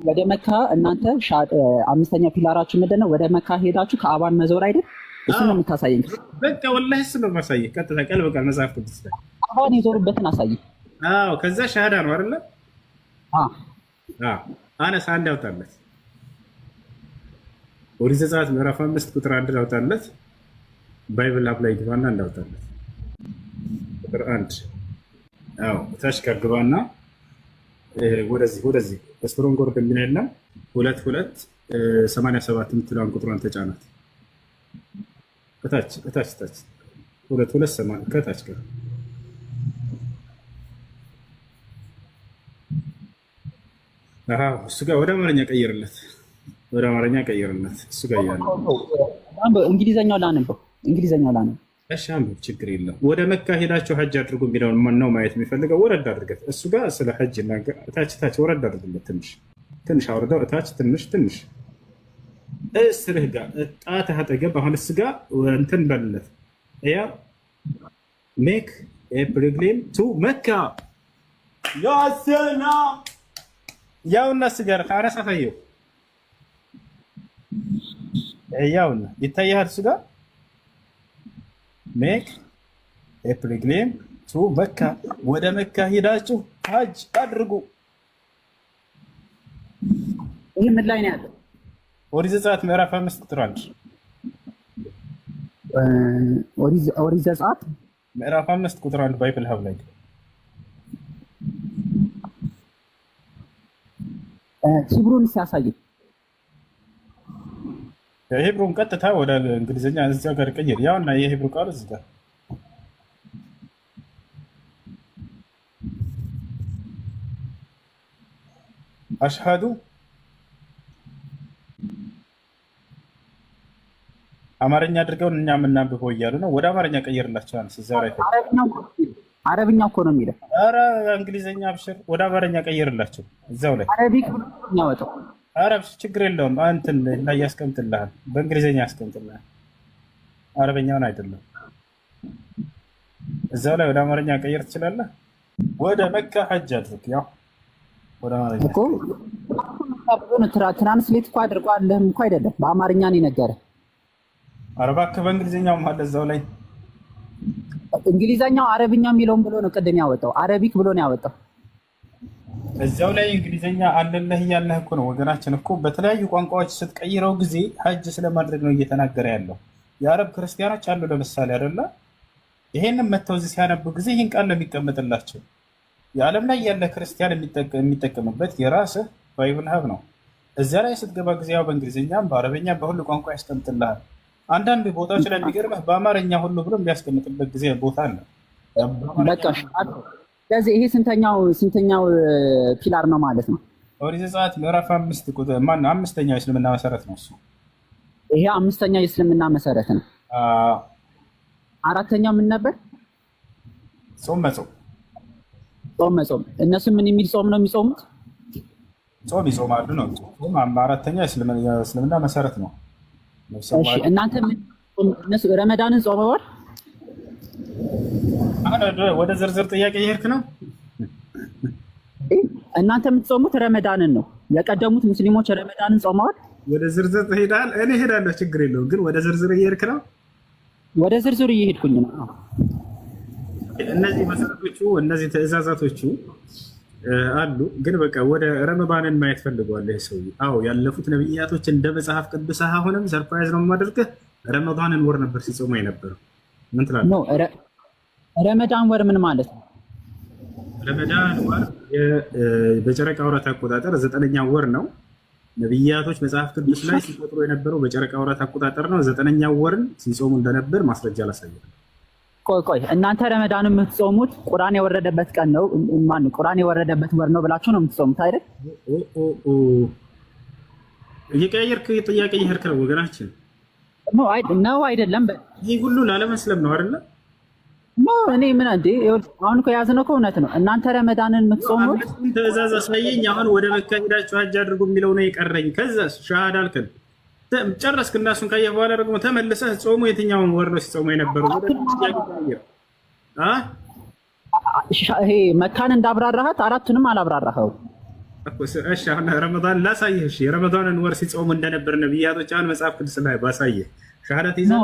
ወደ መካ እናንተ አምስተኛ ፒላራችሁ ምንድን ነው? ወደ መካ ሄዳችሁ ከአባን መዞር አይደል? እሱ ነው የምታሳየኝ። በቃ ወላሂ እሱ ነው የማሳየህ። ቀጥታ ቀል በቃል መጽሐፍ ቅዱስ ላይ አባን የዞሩበትን አሳየኝ። አዎ፣ ከዛ ሻሃዳ ነው አይደለ? አዎ፣ አነስ አንድ ያውጣለት። ኦሪት ዘጸአት ምዕራፍ 5 ቁጥር 1 ያውጣለት። ባይብል አፕ ላይ ግባና እንዳውጣለት ቁጥር 1። አዎ፣ ታች ከግባና ወደዚህ ስትሮንግ ወርድ የሚል የለም 2287 የምትለዋን ቁጥሯን ተጫናት። ከታች 2280 ከታች ጋር እሱ ጋር ወደ አማርኛ ቀይርለት። እሱ ጋር ያለ እንግሊዘኛው ላንበው። እሺ፣ አንብብ፣ ችግር የለም። ወደ መካ ሄዳችሁ ሐጅ አድርጉ የሚለውን ነው ማየት የሚፈልገው። ወረድ አድርገት። እሱ ጋር ስለ ሐጅ ታች ወረድ አድርግለት። ትንሽ አውርደው እታች ትንሽ እስርህ ጋር ጣትህ አጠገብ አሁን እሱ ጋር እንትን በልለት። ያ ሜክ ኤ ፒልግሪም ቱ መካ ያሰና ያውና ስጋር ካረሳ ታየው ያውና ይታያል። እሱ ጋር ሜክ ኤ ፒልግሪም ቱ መካ ወደ መካ ሄዳችሁ ሐጅ አድርጉ። ይህ ምን ላይ ነው ያለው? ኦሪት ዘጸአት ምዕራፍ 5 ቁጥር 1። ኦሪት ዘጸአት ምዕራፍ 5 ቁጥር 1 ባይብል ሀብ ላይ ሂብሩን ሲያሳይ የሂብሩን ቀጥታ ወደ እንግሊዝኛ እዚያ ጋር ቀይር። ያውና የሂብሩ ቃል እዚህ ጋር አሽሃዱ አማርኛ አድርገውን እኛ የምናንብበው እያሉ ነው። ወደ አማርኛ ቀይርላቸዋል። እዚያው ላይ አረብኛ እኮ ነው የሚለው። ኧረ እንግሊዝኛ አብሽር፣ ወደ አማርኛ ቀይርላቸው እዚያው ላይ። አረቢክ ያወጣው አረብ ችግር የለውም። እንትን ላይ ያስቀምጥልሃል፣ በእንግሊዝኛ ያስቀምጥልሃል። አረበኛውን አይደለም። እዚያው ላይ ወደ አማርኛ ቀይር ትችላለህ። ወደ መካ ሐጅ አድርግ። ያው ወደ አማርኛ እኮ ትራንስሌት እኮ አድርጓለህም እኮ አይደለም፣ በአማርኛ ነው የነገረህ። ኧረ እባክህ በእንግሊዝኛውም አለ እዛው ላይ። እንግሊዘኛው አረብኛ የሚለውን ብሎ ነው ቅድም ያወጣው። አረቢክ ብሎ ነው ያወጣው። እዚያው ላይ እንግሊዝኛ አለለህ እያለህ እኮ ነው ወገናችን። እኮ በተለያዩ ቋንቋዎች ስትቀይረው ጊዜ ሐጅ ስለማድረግ ነው እየተናገረ ያለው። የአረብ ክርስቲያኖች አሉ ለምሳሌ አይደለ? ይሄንን መተው እዚህ ሲያነቡ ጊዜ ይህን ቃል ነው የሚቀመጥላቸው። የዓለም ላይ ያለ ክርስቲያን የሚጠቀምበት የራስህ ባይብል ሀብ ነው። እዚያ ላይ ስትገባ ጊዜ ያው በእንግሊዝኛም በአረበኛም በሁሉ ቋንቋ ያስቀምጥልሃል። አንዳንድ ቦታዎች ላይ የሚገርምህ በአማርኛ ሁሉ ብሎ የሚያስቀምጥበት ጊዜ ቦታ አለ። ስለዚህ ይሄ ስንተኛው ፒላር ነው ማለት ነው? ኦሪት ዘጸአት ምዕራፍ 5 ቁጥር ማነው? አምስተኛው የእስልምና መሰረት ነው እሱ። ይሄ አምስተኛው የእስልምና መሰረት ነው። አራተኛው ምን ነበር? ጾም መጾም። እነሱ ምን የሚል ጾም ነው የሚጾሙት? ጾም ይጾማሉ ነው። ጾም አራተኛው የእስልምና መሰረት ነው። እሺ እናንተ እነሱ ረመዳንን ጾመዋል? ወደ ዝርዝር ጥያቄ እየሄድክ ነው። እናንተ የምትጾሙት ረመዳንን ነው። የቀደሙት ሙስሊሞች ረመዳንን ጾመዋል? ወደ ዝርዝር ትሄዳለህ። እኔ እሄዳለሁ፣ ችግር የለውም። ግን ወደ ዝርዝር እየሄድክ ነው። ወደ ዝርዝር እየሄድኩኝ ነው። እነዚህ መሰረቶቹ እነዚህ ትእዛዛቶቹ አሉ። ግን በቃ ወደ ረመዳንን ማየት ፈልገዋል ይሄ ሰውዬ። አዎ ያለፉት ነብያቶች እንደ መጽሐፍ ቅዱስ አሁንም ሰርፕራይዝ ነው የማደርግህ፣ ረመዳንን ወር ነበር ሲጾሙ የነበረው። ምን ትላለህ? ረመዳን ወር ምን ማለት ነው? ረመዳን ወር በጨረቃ ወራት አቆጣጠር 9ኛ ወር ነው። ነብያቶች መጽሐፍ ቅዱስ ላይ ሲቆጥሩ የነበረው በጨረቃ ወራት አቆጣጠር ነው። 9ኛ ወርን ሲጾሙ እንደነበር ማስረጃ አላሳየም። ቆይ እናንተ ረመዳንን የምትጾሙት ቁርአን የወረደበት ቀን ነው። ማነው ቁርአን የወረደበት ወር ነው ብላችሁ ነው የምትጾሙት አይደል? እየቀያየርክ ጥያቄ እየሄድክ ነው ወገናችን። ነው አይደለም? ይህ ሁሉ ላለመስለም ነው አይደለ? እኔ ምን እንዴ አሁን እኮ የያዝነው እኮ እውነት ነው። እናንተ ረመዳንን የምትጾሙት ትእዛዝ አሳየኝ። አሁን ወደ መካ ሄዳችሁ ሐጅ አድርጉ የሚለው ነው የቀረኝ። ከዛ ሻሃዳ አልከን ጨረስክ። እና እሱን ካየህ በኋላ ደግሞ ተመልሰህ ጾሙ የትኛውን ወር ነው ሲጾሙ የነበረው? ይሄ መካን እንዳብራራሃት አራቱንም አላብራራኸው። እሺ አሁን ረመዳን ላሳይህ። እሺ የረመዳንን ወር ሲጾሙ እንደነበር ነብያቶች አሁን መጽሐፍ ቅዱስ ላይ ባሳየህ ሻሃዳት ይዘህ